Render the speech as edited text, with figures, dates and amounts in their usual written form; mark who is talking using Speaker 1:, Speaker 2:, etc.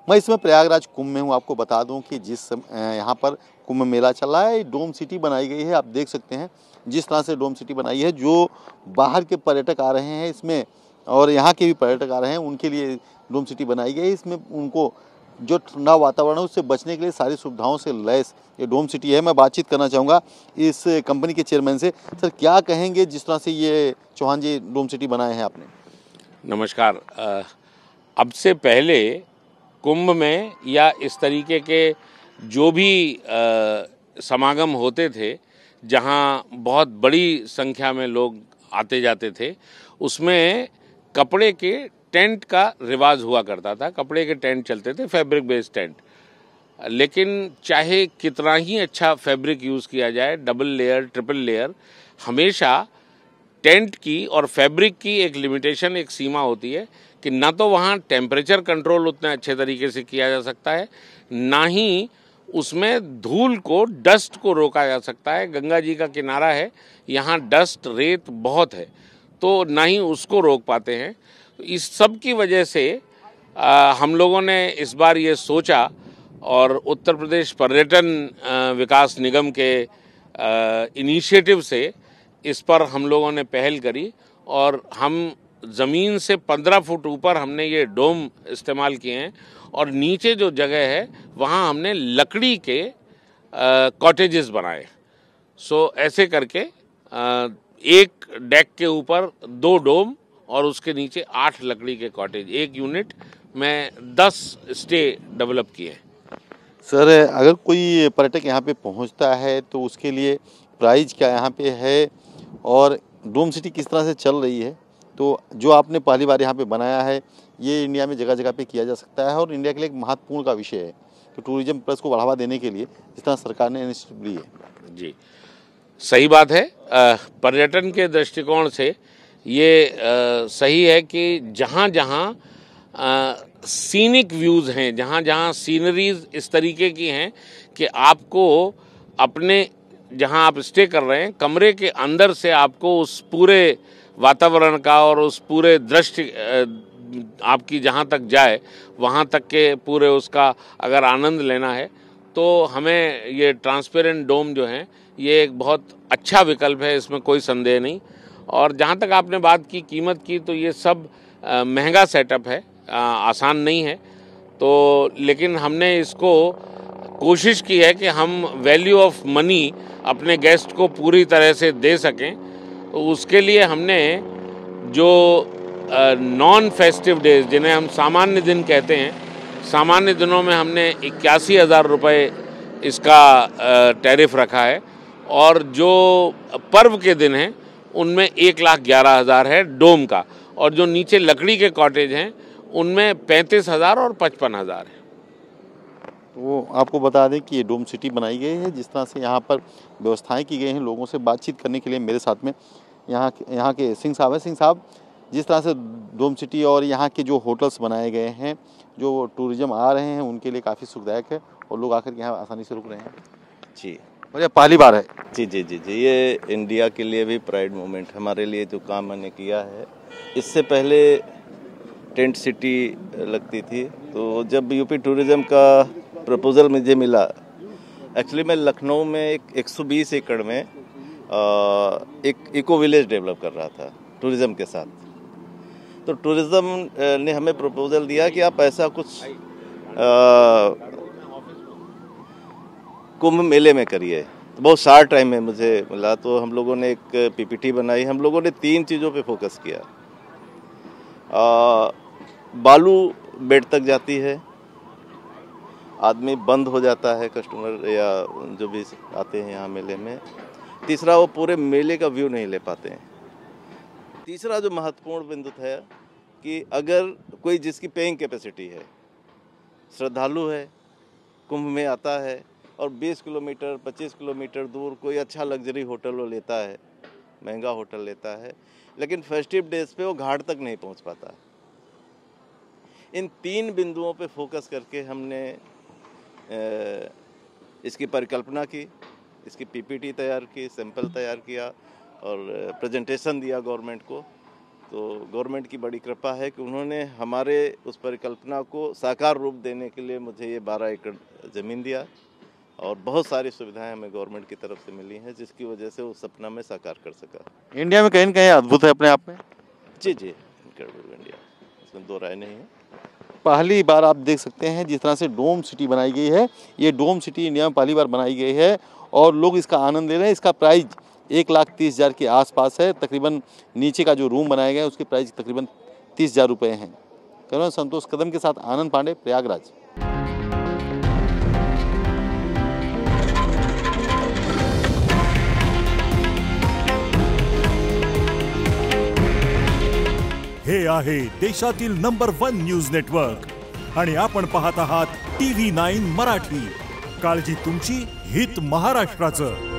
Speaker 1: मैं इसमें प्रयागराज कुंभ में हूँ। आपको बता दूं कि जिस यहाँ पर कुंभ मेला चल रहा है, डोम सिटी बनाई गई है। आप देख सकते हैं जिस तरह से डोम सिटी बनाई है, जो बाहर के पर्यटक आ रहे हैं इसमें और यहाँ के भी पर्यटक आ रहे हैं, उनके लिए डोम सिटी बनाई गई है। इसमें उनको जो ठंडा वातावरण है उससे बचने के लिए सारी सुविधाओं से लैस ये डोम सिटी है। मैं बातचीत करना चाहूँगा इस कंपनी के चेयरमैन से। सर, क्या कहेंगे जिस तरह से ये चौहान जी डोम सिटी बनाए हैं आपने?
Speaker 2: नमस्कार। अब से पहले कुंभ में या इस तरीके के जो भी समागम होते थे, जहां बहुत बड़ी संख्या में लोग आते जाते थे, उसमें कपड़े के टेंट का रिवाज हुआ करता था। कपड़े के टेंट चलते थे, फैब्रिक बेस्ड टेंट। लेकिन चाहे कितना ही अच्छा फैब्रिक यूज़ किया जाए, डबल लेयर, ट्रिपल लेयर, हमेशा टेंट की और फैब्रिक की एक लिमिटेशन, एक सीमा होती है कि ना तो वहाँ टेम्परेचर कंट्रोल उतने अच्छे तरीके से किया जा सकता है, ना ही उसमें धूल को, डस्ट को रोका जा सकता है। गंगा जी का किनारा है, यहाँ डस्ट, रेत बहुत है, तो ना ही उसको रोक पाते हैं। इस सब की वजह से हम लोगों ने इस बार ये सोचा और उत्तर प्रदेश पर्यटन विकास निगम के इनिशिएटिव से इस पर हम लोगों ने पहल करी और हम ज़मीन से 15 फुट ऊपर हमने ये डोम इस्तेमाल किए हैं और नीचे जो जगह है वहाँ हमने लकड़ी के कॉटेजेस बनाए। सो ऐसे करके एक डेक के ऊपर 2 डोम और उसके नीचे 8 लकड़ी के कॉटेज, एक यूनिट में 10 स्टे डेवलप किए।
Speaker 1: सर, अगर कोई पर्यटक यहाँ पे पहुँचता है तो उसके लिए प्राइस क्या यहाँ पे है और डोम सिटी किस तरह से चल रही है? तो जो आपने पहली बार यहाँ पे बनाया है, ये इंडिया में जगह जगह पे किया जा सकता है और इंडिया के लिए एक महत्वपूर्ण का विषय है कि टूरिज्म प्लस को बढ़ावा देने के लिए जिस तरह सरकार ने इनिशिएटिव ली है।
Speaker 2: जी, सही बात है। पर्यटन के दृष्टिकोण से ये सही है कि जहाँ जहाँ सीनिक व्यूज़ हैं, जहाँ जहाँ सीनरीज इस तरीके की हैं कि आपको अपने, जहाँ आप स्टे कर रहे हैं, कमरे के अंदर से आपको उस पूरे वातावरण का और उस पूरे दृश्य आपकी जहाँ तक जाए, वहाँ तक के पूरे उसका अगर आनंद लेना है तो हमें ये ट्रांसपेरेंट डोम जो हैं ये एक बहुत अच्छा विकल्प है, इसमें कोई संदेह नहीं। और जहाँ तक आपने बात की कीमत की, तो ये सब महंगा सेटअप है, आसान नहीं है। तो लेकिन हमने इसको कोशिश की है कि हम वैल्यू ऑफ मनी अपने गेस्ट को पूरी तरह से दे सकें। तो उसके लिए हमने जो नॉन फेस्टिव डेज, जिन्हें हम सामान्य दिन कहते हैं, सामान्य दिनों में हमने 81,000 रुपये इसका टैरिफ रखा है और जो पर्व के दिन हैं उनमें 1,11,000 है डोम का, और जो नीचे लकड़ी के कॉटेज हैं उनमें 35,000 और 55,000 है।
Speaker 1: तो आपको बता दें कि ये डोम सिटी बनाई गई है, जिस तरह से यहाँ पर व्यवस्थाएं की गई हैं। लोगों से बातचीत करने के लिए मेरे साथ में यहाँ के सिंह साहब हैं। सिंह साहब, जिस तरह से डोम सिटी और यहाँ के जो होटल्स बनाए गए हैं, जो टूरिज्म आ रहे हैं उनके लिए काफ़ी सुखदायक है और लोग आकर के यहाँ आसानी से रुक रहे हैं।
Speaker 3: जी,
Speaker 1: और ये पहली बार है।
Speaker 3: जी जी जी जी ये इंडिया के लिए भी प्राइड मोमेंट, हमारे लिए जो काम मैंने किया है। इससे पहले टेंट सिटी लगती थी, तो जब यूपी टूरिज्म का प्रपोजल मुझे मिला, एक्चुअली मैं लखनऊ में एक 120 एकड़ में एक इको विलेज डेवलप कर रहा था टूरिज्म के साथ। तो टूरिज्म ने हमें प्रपोजल दिया कि आप ऐसा कुछ कुंभ मेले में करिए। तो बहुत शार्ट टाइम में मुझे मिला, तो हम लोगों ने एक पीपीटी बनाई। हम लोगों ने 3 चीज़ों पे फोकस किया। बालू बेड तक जाती है, आदमी बंद हो जाता है, कस्टमर या जो भी आते हैं यहाँ मेले में। तीसरा, वो पूरे मेले का व्यू नहीं ले पाते हैं। तीसरा जो महत्वपूर्ण बिंदु है कि अगर कोई जिसकी पेइंग कैपेसिटी है, श्रद्धालु है, कुंभ में आता है और 20 किलोमीटर 25 किलोमीटर दूर कोई अच्छा लग्जरी होटल वो लेता है, महंगा होटल लेता है, लेकिन फेस्टिव डेज पे वो घाट तक नहीं पहुंच पाता। इन 3 बिंदुओं पे फोकस करके हमने इसकी परिकल्पना की, इसकी पीपीटी तैयार की, सैंपल तैयार किया और प्रेजेंटेशन दिया गवर्नमेंट को। तो गवर्नमेंट की बड़ी कृपा है कि उन्होंने हमारे उस परिकल्पना को साकार रूप देने के लिए मुझे ये 12 एकड़ ज़मीन दिया और बहुत सारी सुविधाएं हमें गवर्नमेंट की तरफ से मिली हैं, जिसकी वजह से उस सपना में साकार कर सका।
Speaker 1: इंडिया में कहीं न कहीं अद्भुत है अपने आप में।
Speaker 3: जी इनक्रेडिबल इंडिया, इसमें दो राय नहीं है।
Speaker 1: पहली बार आप देख सकते हैं जिस तरह से डोम सिटी बनाई गई है, ये डोम सिटी इंडिया में पहली बार बनाई गई है और लोग इसका आनंद ले रहे हैं। इसका प्राइस 1,30,000 के आसपास है। तकरीबन नीचे का जो रूम बनाया गया है उसकी प्राइस तकरीबन 30,000 रुपये हैं। कैमरामैन संतोष कदम के साथ आनंद पांडे, प्रयागराज।
Speaker 4: हे आहे देशातील नंबर 1 न्यूज नेटवर्क आणि आपण पाहत आहात TV9 मराठी। काळजी तुमची, हित महाराष्ट्राचं।